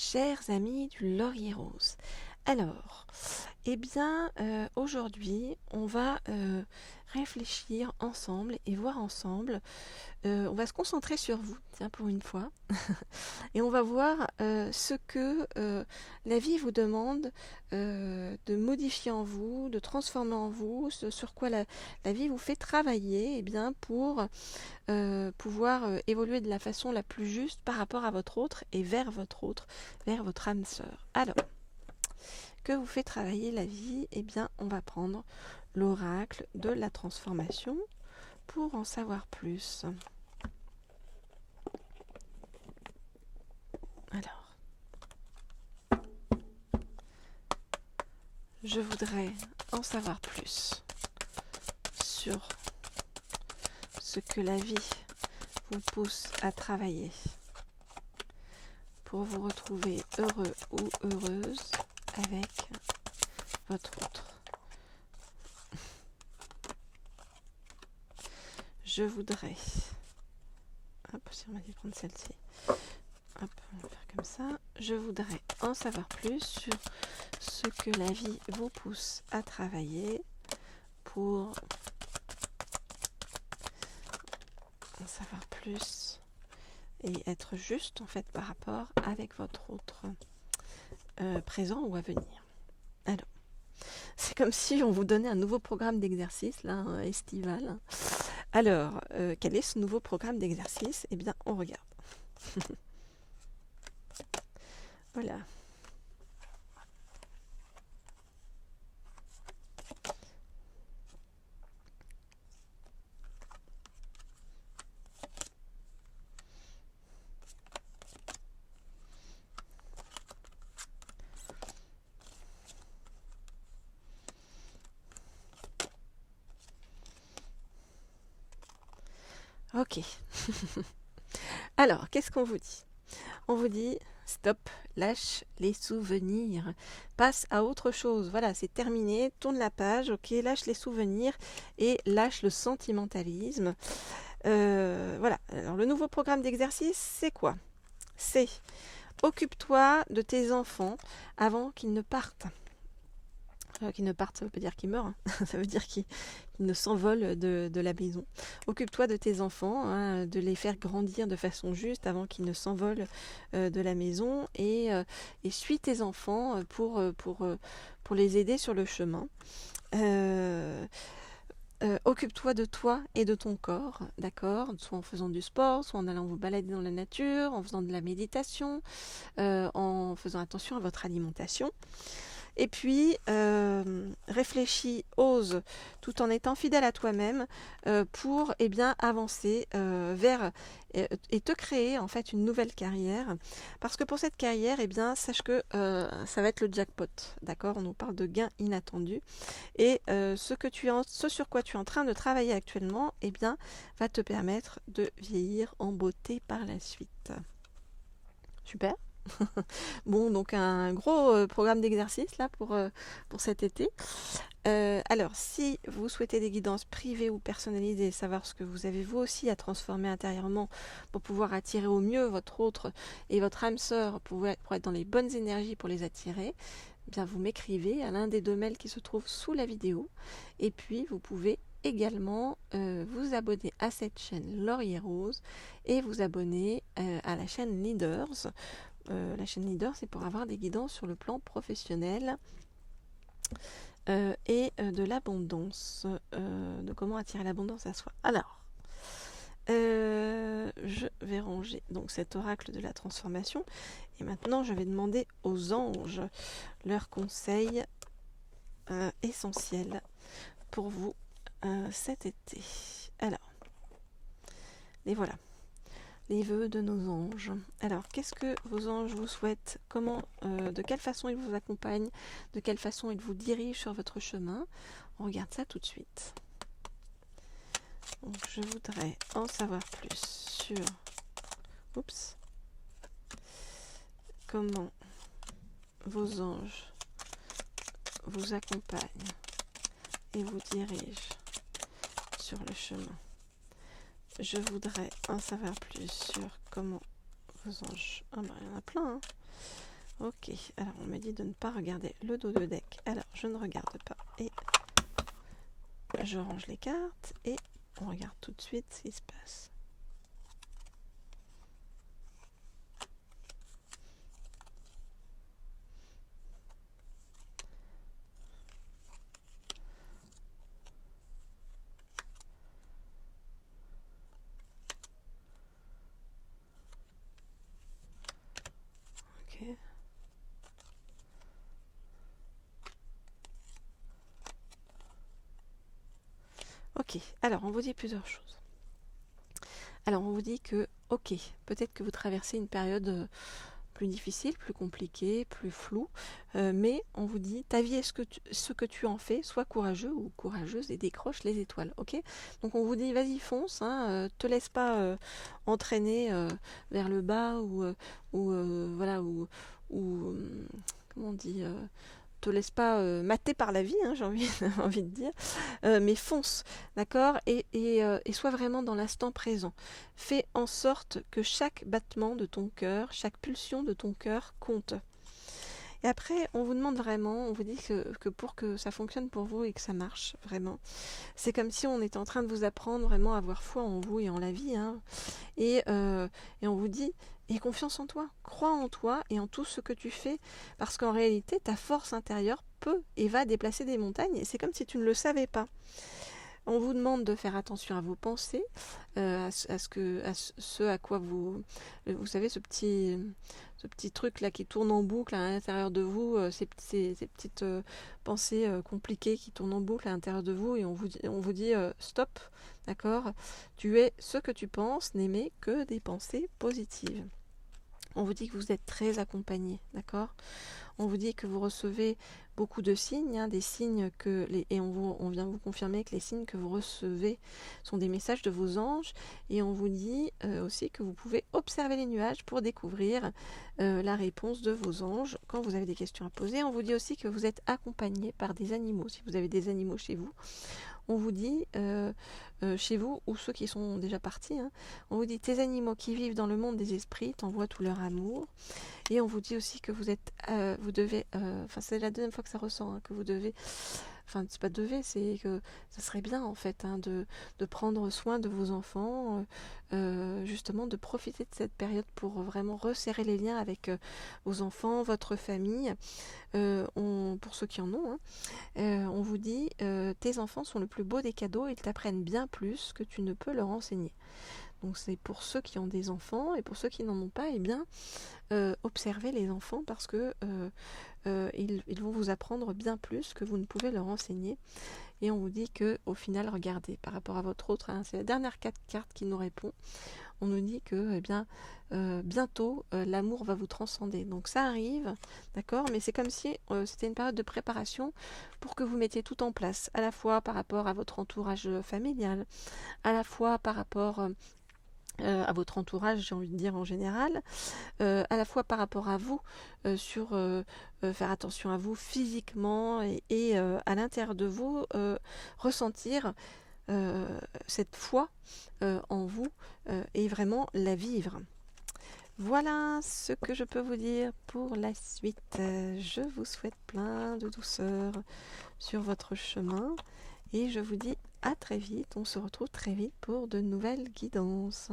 Chers amis du Laurier Rose, alors, eh bien, aujourd'hui, on va réfléchir ensemble et voir ensemble. On va se concentrer sur vous, tiens, pour une fois, et on va voir ce que la vie vous demande de modifier en vous, de transformer en vous, ce sur quoi la vie vous fait travailler, eh bien, pour pouvoir évoluer de la façon la plus juste par rapport à votre autre et vers votre autre, vers votre âme sœur. Alors, que vous fait travailler la vie? Eh bien, on va prendre l'oracle de la transformation pour en savoir plus. Alors, je voudrais en savoir plus sur ce que la vie vous pousse à travailler pour vous retrouver heureux ou heureuse avec votre autre. Je voudrais... Hop, si on m'a dit de prendre celle-ci. Hop, on va faire comme ça. Je voudrais en savoir plus sur ce que la vie vous pousse à travailler pour en savoir plus et être juste en fait par rapport avec votre autre présent ou à venir. Alors, c'est comme si on vous donnait un nouveau programme d'exercice là, estival. Alors, quel est ce nouveau programme d'exercice? Eh bien, on regarde. Voilà. Ok. Alors, qu'est-ce qu'on vous dit? On vous dit, stop, lâche les souvenirs, passe à autre chose. Voilà, c'est terminé, tourne la page, ok, lâche les souvenirs et lâche le sentimentalisme. Voilà, alors le nouveau programme d'exercice, c'est quoi? C'est occupe-toi de tes enfants avant qu'ils ne partent. Qu'ils ne partent, ça veut pas dire qu'ils meurent, hein. Ça veut dire qu'ils ne s'envolent de la maison. Occupe-toi de tes enfants, hein, de les faire grandir de façon juste avant qu'ils ne s'envolent de la maison et suis tes enfants pour les aider sur le chemin. Occupe-toi de toi et de ton corps, d'accord? Soit en faisant du sport, soit en allant vous balader dans la nature, en faisant de la méditation, en faisant attention à votre alimentation. Et puis, réfléchis, ose, tout en étant fidèle à toi-même, pour bien avancer vers et te créer en fait une nouvelle carrière. Parce que pour cette carrière, sache que ça va être le jackpot, d'accord? On nous parle de gains inattendus. Et ce sur quoi tu es en train de travailler actuellement, va te permettre de vieillir en beauté par la suite. Super. Bon, donc un gros programme d'exercice là pour cet été. Alors, si vous souhaitez des guidances privées ou personnalisées, savoir ce que vous avez vous aussi à transformer intérieurement pour pouvoir attirer au mieux votre autre et votre âme sœur pour être dans les bonnes énergies pour les attirer, bien vous m'écrivez à l'un des 2 mails qui se trouvent sous la vidéo. Et puis, vous pouvez également vous abonner à cette chaîne Laurier Rose et vous abonner à la chaîne Leaders. La chaîne Leader, c'est pour avoir des guidances sur le plan professionnel et de l'abondance, de comment attirer l'abondance à soi. Alors, je vais ranger donc cet oracle de la transformation et maintenant je vais demander aux anges leurs conseils essentiels pour vous cet été. Alors, les voilà. Les vœux de nos anges. Alors, qu'est-ce que vos anges vous souhaitent? Comment, de quelle façon ils vous accompagnent? De quelle façon ils vous dirigent sur votre chemin? On regarde ça tout de suite. Donc, je voudrais en savoir plus sur... Oups. Comment vos anges vous accompagnent et vous dirigent sur le chemin. Je voudrais en savoir plus sur comment vos anges... Ah bah il y en a plein, hein. Ok, alors on me dit de ne pas regarder le dos de deck. Alors je ne regarde pas et je range les cartes et on regarde tout de suite ce qui se passe. Ok. Ok, alors on vous dit plusieurs choses. Alors on vous dit que, ok, peut-être que vous traversez une période plus difficile, plus compliquée, plus floue, mais on vous dit, ta vie est ce que tu en fais, sois courageux ou courageuse et décroche les étoiles, ok? Donc on vous dit, vas-y fonce, hein, te laisse pas entraîner vers le bas voilà, comment on dit te laisse pas mater par la vie, hein, j'ai envie, envie de dire, mais fonce, d'accord, et sois vraiment dans l'instant présent. Fais en sorte que chaque battement de ton cœur, chaque pulsion de ton cœur compte. Et après, on vous demande vraiment, on vous dit que pour que ça fonctionne pour vous et que ça marche vraiment, c'est comme si on était en train de vous apprendre vraiment à avoir foi en vous et en la vie, hein. Et on vous dit, aie confiance en toi, crois en toi et en tout ce que tu fais, parce qu'en réalité, ta force intérieure peut et va déplacer des montagnes, et c'est comme si tu ne le savais pas. On vous demande de faire attention à vos pensées, ce à quoi vous savez, ce petit truc là qui tourne en boucle à l'intérieur de vous, ces petites pensées compliquées qui tournent en boucle à l'intérieur de vous, et on vous dit stop, d'accord, tu es ce que tu penses, n'aimez que des pensées positives. On vous dit que vous êtes très accompagné, d'accord. On vous dit que vous recevez beaucoup de signes, hein, des signes et on vient vous confirmer que les signes que vous recevez sont des messages de vos anges, et on vous dit aussi que vous pouvez observer les nuages pour découvrir la réponse de vos anges quand vous avez des questions à poser. On vous dit aussi que vous êtes accompagné par des animaux, si vous avez des animaux chez vous. On vous dit, chez vous, ou ceux qui sont déjà partis, hein, on vous dit, tes animaux qui vivent dans le monde des esprits t'envoient tout leur amour. Et on vous dit aussi que vous devez, enfin c'est la deuxième fois que ça ressort, hein, que vous devez, enfin c'est pas devez, c'est que ça serait bien en fait, hein, de prendre soin de vos enfants, justement de profiter de cette période pour vraiment resserrer les liens avec vos enfants, votre famille, pour ceux qui en ont, hein. On vous dit, tes enfants sont le plus beau des cadeaux, ils t'apprennent bien plus que tu ne peux leur enseigner. Donc c'est pour ceux qui ont des enfants, et pour ceux qui n'en ont pas, eh bien, observez les enfants, parce que ils vont vous apprendre bien plus que vous ne pouvez leur enseigner. Et on vous dit que au final, regardez, par rapport à votre autre, hein, c'est la dernière carte qui nous répond. On nous dit que bientôt l'amour va vous transcender. Donc ça arrive, d'accord, mais c'est comme si c'était une période de préparation pour que vous mettiez tout en place, à la fois par rapport à votre entourage familial, à la fois par rapport à votre entourage, j'ai envie de dire en général, à la fois par rapport à vous, sur faire attention à vous physiquement, et à l'intérieur de vous, ressentir cette foi en vous, et vraiment la vivre. Voilà ce que je peux vous dire pour la suite. Je vous souhaite plein de douceur sur votre chemin, et je vous dis à très vite. On se retrouve très vite pour de nouvelles guidances.